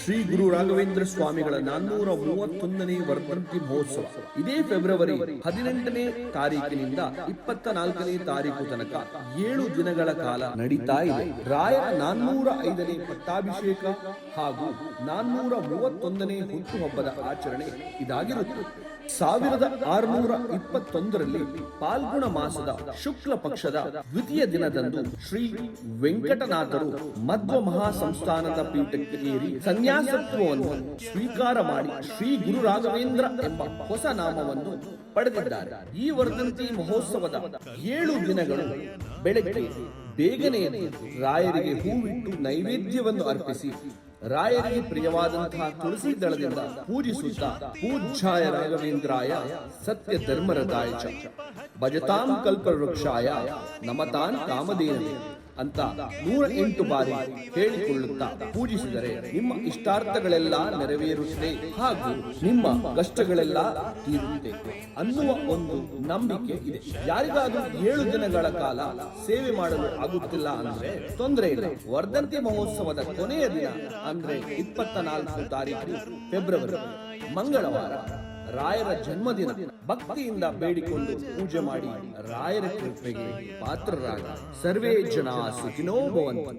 ಶ್ರೀ ಗುರು ರಾಘವೇಂದ್ರ ಸ್ವಾಮಿಗಳ 431ನೇ ವರ್ಧಂತಿ ಮಹೋತ್ಸವ ಇದೇ ಫೆಬ್ರವರಿ 18ನೇ ತಾರೀಕಿನಿಂದ 24ನೇ ತಾರೀಕು ತನಕ 7 ದಿನಗಳ ಕಾಲ ನಡೀತಾ ಇದೆ. ರಾಯರ 405ನೇ ಪಟ್ಟಾಭಿಷೇಕ ಹಾಗೂ 431ನೇ ಹುಟ್ಟುಹಬ್ಬದ ಆಚರಣೆ ಇದಾಗಿರುತ್ತದೆ. 1621ರಲ್ಲಿ ಪಾಲ್ಗುಣ ಮಾಸದ ಶುಕ್ಲ ಪಕ್ಷದ ದ್ವಿತೀಯ ದಿನದಂದು ಶ್ರೀ ವೆಂಕಟನಾಥರು ಮಧ್ವ ಮಹಾಸಂಸ್ಥಾನದ ಪೀಠಕ್ಕೆ ಏರಿ ಸನ್ಯಾಸತ್ವವನ್ನು ಸ್ವೀಕಾರ ಮಾಡಿ ಶ್ರೀ ಗುರು ರಾಘವೇಂದ್ರ ಎಂಬ ಹೊಸ ನಾಮವನ್ನು ಪಡೆದಿದ್ದಾರೆ. ಈ ವರ್ಧಂತಿ ಮಹೋತ್ಸವದ 7 ದಿನಗಳು ಬೆಳಗ್ಗೆ ಬೇಗನೆ ರಾಯರಿಗೆ ಹೂವಿಟ್ಟು ನೈವೇದ್ಯವನ್ನು ಅರ್ಪಿಸಿ ರಾಯರಿಗೆ ಪ್ರಿಯವಾದಂತಹ ತುಳಸಿ ದಳದಿಂದ ಪೂಜಿಸುತ್ತಾ ಪೂಜ್ಯಾಯ ರಾಘವೇಂದ್ರಾಯ ಸತ್ಯ ಧರ್ಮರತಾಯ ಚ ಭಜತಾಂ ಕಲ್ಪವೃಕ್ಷಾಯ ನಮತಾನ್ ಕಾಮಧೇನವೇ ಅಂತ 108 ಬಾರಿ ಹೇಳಿಕೊಳ್ಳುತ್ತಾ ಪೂಜಿಸಿದರೆ ನಿಮ್ಮ ಇಷ್ಟಾರ್ಥಗಳೆಲ್ಲ ನೆರವೇರುತ್ತದೆ ಹಾಗೂ ನಿಮ್ಮ ಕಷ್ಟಗಳೆಲ್ಲ ತೀರುತ್ತೆ ಅನ್ನುವ ಒಂದು ನಂಬಿಕೆ ಇದೆ. ಯಾರಿಗಾದ್ರೂ 7 ದಿನಗಳ ಕಾಲ ಸೇವೆ ಮಾಡಲು ಆಗುತ್ತಿಲ್ಲ ಅಂದ್ರೆ ತೊಂದರೆ ಇಲ್ಲ. ವರ್ಧಂತಿ ಮಹೋತ್ಸವದ ಕೊನೆಯ ದಿನ ಅಂದ್ರೆ 24 ತಾರೀಕು ಫೆಬ್ರವರಿ ಮಂಗಳವಾರ ರಾಯರ ಜನ್ಮದಿನ ಭಕ್ತಿಯಿಂದ ಬೇಡಿಕೊಂಡು ಪೂಜೆ ಮಾಡಿ ರಾಯರ ಕೃಪೆಗೆ ಪಾತ್ರರಾಗ. ಸರ್ವೇ ಜನ ಸುಖಿನೋ ಭವಂತು.